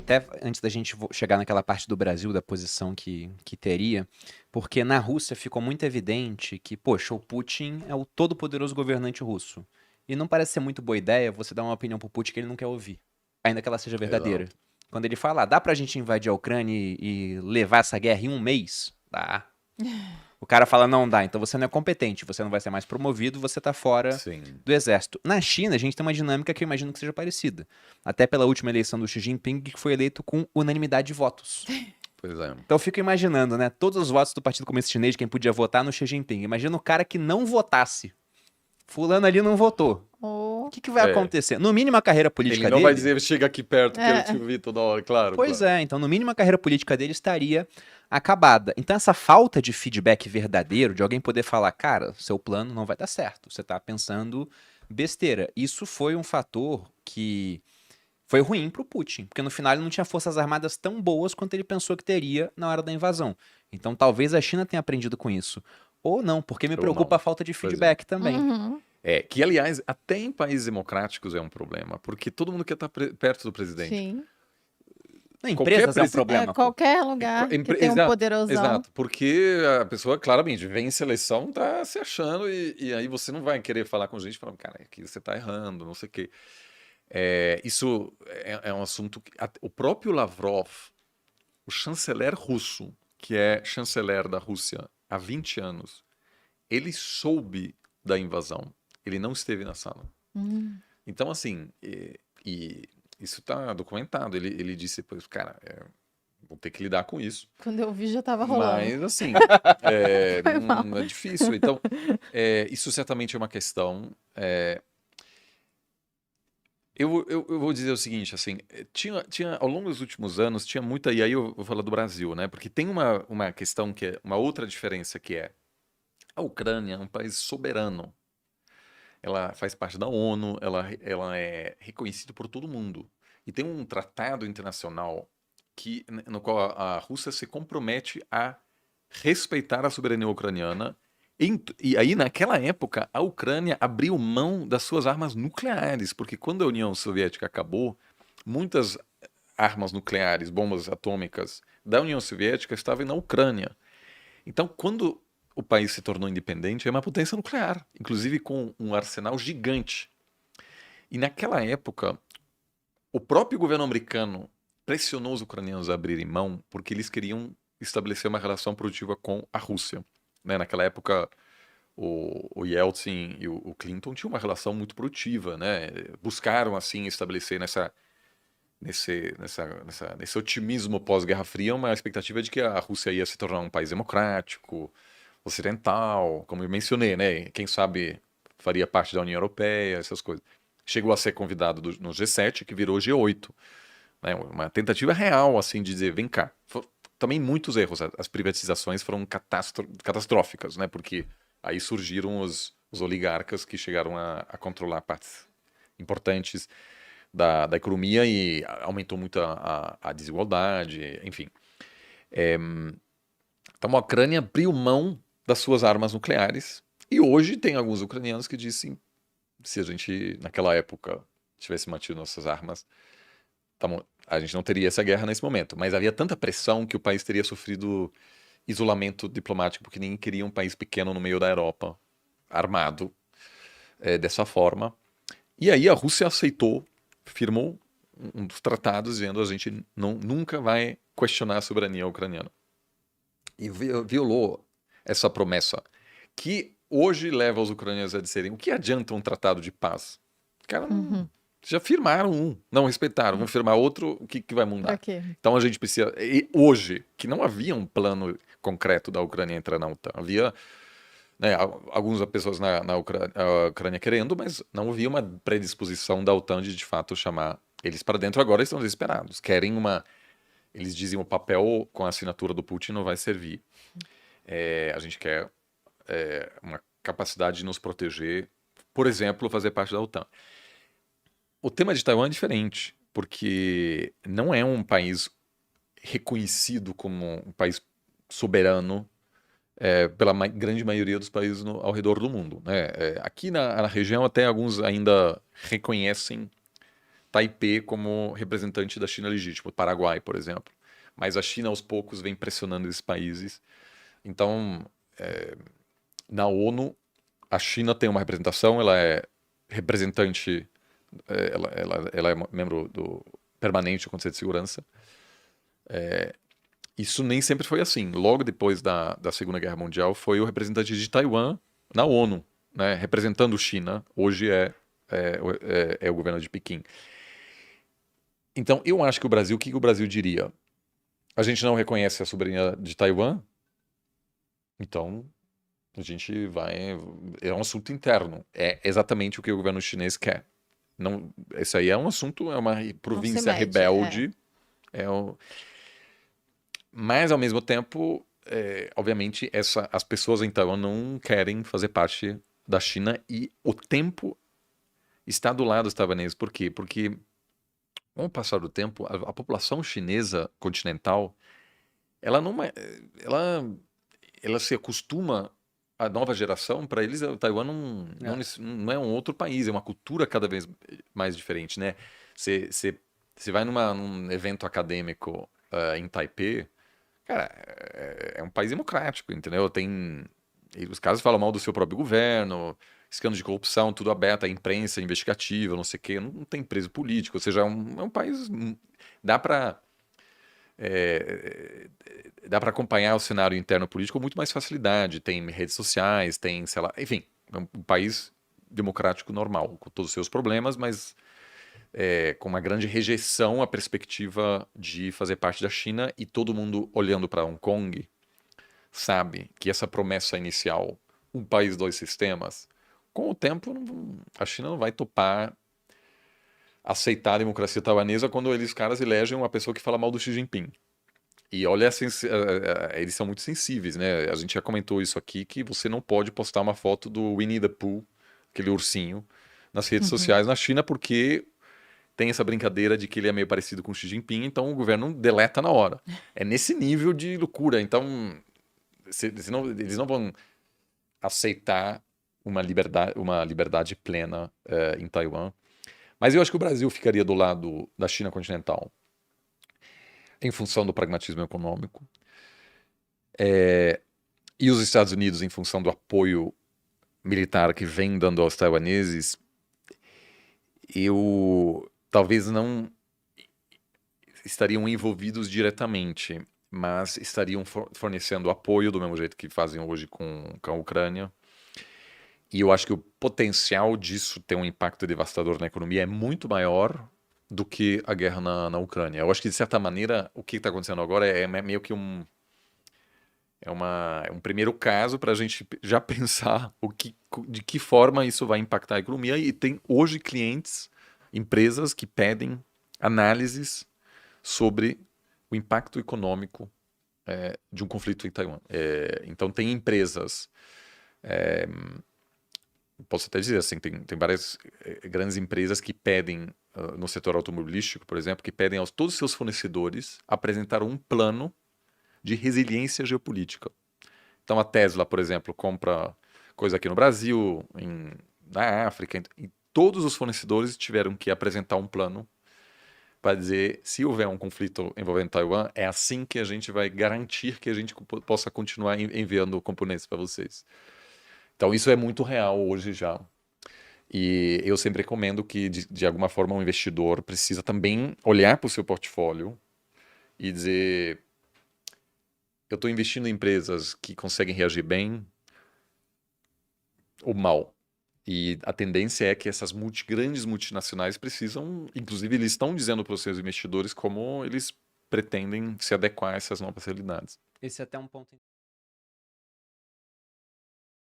até antes da gente chegar naquela parte do Brasil, da posição que teria, porque na Rússia ficou muito evidente que, poxa, o Putin é o todo-poderoso governante russo. E não parece ser muito boa ideia você dar uma opinião pro Putin que ele não quer ouvir, ainda que ela seja verdadeira. Exato. Quando ele fala, dá pra gente invadir a Ucrânia e levar essa guerra em um mês? Dá. O cara fala, não dá, então você não é competente, você não vai ser mais promovido, você tá fora Sim. do exército. Na China, a gente tem uma dinâmica que eu imagino que seja parecida. Até pela última eleição do Xi Jinping, que foi eleito com unanimidade de votos. Pois é. Então eu fico imaginando, né, todos os votos do Partido Comunista Chinês de quem podia votar no Xi Jinping. Imagina o cara que não votasse. Fulano ali não votou. O Oh, que vai É. acontecer? No mínimo a carreira Ele política não vai dele. dizer, chega aqui perto que eu te é. ouvi toda hora. Claro, Pois claro. é, então no mínimo a carreira política dele estaria acabada. Então essa falta de feedback verdadeiro, de alguém poder falar, cara, seu plano não vai dar certo, você tá pensando besteira. Isso foi um fator que foi ruim pro Putin, porque no final ele não tinha forças armadas tão boas quanto ele pensou que teria na hora da invasão. Então talvez a China tenha aprendido com isso. Ou não, porque me Ou preocupa não. a falta de Pois é. feedback também. Uhum. Que, aliás, até em países democráticos é um problema, porque todo mundo quer estar perto do presidente. Sim. Na Qualquer empresas é um presi- problema, pô. Qualquer lugar que tem um Exato, poderosão. exato, porque a pessoa claramente vence a eleição, tá se achando, e aí você não vai querer falar com gente falando, cara, aqui você tá errando, não sei o quê. Isso é um assunto que o próprio Lavrov, o chanceler russo, que é chanceler da Rússia há 20 anos, ele soube da invasão, ele não esteve na sala. Hum. Então, assim, e isso está documentado. Ele disse, pois, cara, vou ter que lidar com isso. Quando eu vi, já tava rolando. Mas, assim, Foi mal. não é difícil. Então, isso certamente é uma questão. Eu vou dizer o seguinte, assim, tinha ao longo dos últimos anos, tinha muita, e aí eu vou falar do Brasil, né? Porque tem uma questão que é uma outra diferença que é a Ucrânia é um país soberano. Ela faz parte da ONU, ela é reconhecida por todo mundo. E tem um tratado internacional no qual a Rússia se compromete a respeitar a soberania ucraniana. E aí, naquela época, a Ucrânia abriu mão das suas armas nucleares, porque quando a União Soviética acabou, muitas armas nucleares, bombas atômicas da União Soviética estavam na Ucrânia. Então, quando o país se tornou independente, é uma potência nuclear, inclusive com um arsenal gigante. E naquela época, o próprio governo americano pressionou os ucranianos a abrirem mão porque eles queriam estabelecer uma relação produtiva com a Rússia. Né? Naquela época, o Yeltsin e o Clinton tinham uma relação muito produtiva, né? Buscaram, assim, estabelecer nesse otimismo pós-Guerra Fria uma expectativa de que a Rússia ia se tornar um país democrático, ocidental, como eu mencionei, né? Quem sabe faria parte da União Europeia, essas coisas. Chegou a ser convidado no G7, que virou G8, né? Uma tentativa real, assim, de dizer, vem cá. Também muitos erros. As privatizações foram catastróficas, né? Porque aí surgiram os oligarcas que chegaram a controlar partes importantes da economia e aumentou muito a desigualdade, enfim. Então a Ucrânia abriu mão das suas armas nucleares e hoje tem alguns ucranianos que dizem se a gente, naquela época, tivesse mantido nossas armas, a gente não teria essa guerra nesse momento. Mas havia tanta pressão que o país teria sofrido isolamento diplomático porque ninguém queria um país pequeno no meio da Europa, armado, dessa forma. E aí a Rússia aceitou, firmou um dos tratados dizendo a gente nunca vai questionar a soberania ucraniana. E violou essa promessa, que hoje leva os ucranianos a dizerem o que adianta um tratado de paz? Cara, já firmaram não respeitaram, vão firmar outro, o que vai mudar? Pra quê? Então a gente precisa, e hoje, que não havia um plano concreto da Ucrânia entrar na OTAN, havia, né, algumas pessoas na Ucrânia querendo, mas não havia uma predisposição da OTAN de fato chamar eles para dentro. Agora estão desesperados, querem eles dizem o papel com a assinatura do Putin não vai servir. A gente quer uma capacidade de nos proteger, por exemplo, fazer parte da OTAN. O tema de Taiwan é diferente, porque não é um país reconhecido como um país soberano pela grande maioria dos países ao redor do mundo. Né? Aqui na região até alguns ainda reconhecem Taipei como representante da China legítimo, Paraguai, por exemplo. Mas a China, aos poucos, vem pressionando esses países. Então, na ONU, a China tem uma representação, ela é representante, ela é membro permanente do Conselho de Segurança. Isso nem sempre foi assim. Logo depois da Segunda Guerra Mundial, foi o representante de Taiwan na ONU, né, representando China. Hoje é o governo de Pequim. Então, eu acho que o que o Brasil diria? A gente não reconhece a soberania de Taiwan? Então, a gente vai... É um assunto interno. É exatamente o que o governo chinês quer. Não, esse aí é um assunto, é uma província rebelde. Mas, ao mesmo tempo, obviamente, as pessoas em Taiwan não querem fazer parte da China e o tempo está do lado dos taiwaneses. Por quê? Porque, com o passar do tempo, a população chinesa continental, ela se acostuma à nova geração. Para eles, o Taiwan não é um outro país, é uma cultura cada vez mais diferente, né? Você vai num evento acadêmico em Taipei, cara, é um país democrático, entendeu? Os caras falam mal do seu próprio governo, escândalo de corrupção, tudo aberto, a imprensa investigativa, não sei o quê, não tem preso político, ou seja, é um país... Dá para acompanhar o cenário interno político com muito mais facilidade, tem redes sociais, tem, sei lá, enfim, é um país democrático normal, com todos os seus problemas, mas com uma grande rejeição à perspectiva de fazer parte da China, e todo mundo olhando para Hong Kong sabe que essa promessa inicial, um país, dois sistemas, com o tempo a China não vai topar aceitar a democracia taiwanesa quando os caras elegem uma pessoa que fala mal do Xi Jinping. E olha, eles são muito sensíveis, né? A gente já comentou isso aqui, que você não pode postar uma foto do Winnie the Pooh, aquele ursinho, nas redes sociais na China, porque tem essa brincadeira de que ele é meio parecido com o Xi Jinping, então o governo deleta na hora. É nesse nível de loucura. Então, eles não vão aceitar uma liberdade plena em Taiwan. Mas eu acho que o Brasil ficaria do lado da China continental em função do pragmatismo econômico, e os Estados Unidos em função do apoio militar que vem dando aos taiwaneses. Talvez não estariam envolvidos diretamente, mas estariam fornecendo apoio do mesmo jeito que fazem hoje com a Ucrânia. E eu acho que o potencial disso ter um impacto devastador na economia é muito maior do que a guerra na Ucrânia. Eu acho que, de certa maneira, o que está acontecendo agora é meio que um primeiro caso para a gente já pensar de que forma isso vai impactar a economia. E tem hoje clientes, empresas que pedem análises sobre o impacto econômico de um conflito em Taiwan. Então, tem empresas... posso até dizer assim, tem várias grandes empresas que pedem, no setor automobilístico, por exemplo, que pedem aos todos os seus fornecedores apresentar um plano de resiliência geopolítica. Então a Tesla, por exemplo, compra coisa aqui no Brasil, na África, e todos os fornecedores tiveram que apresentar um plano para dizer, se houver um conflito envolvendo Taiwan, é assim que a gente vai garantir que a gente possa continuar enviando componentes para vocês. Então isso é muito real hoje já. E eu sempre recomendo que, de alguma forma, um investidor precisa também olhar para o seu portfólio e dizer: eu estou investindo em empresas que conseguem reagir bem ou mal. E a tendência é que essas grandes multinacionais precisam, inclusive eles estão dizendo para os seus investidores como eles pretendem se adequar a essas novas realidades. Esse é até um ponto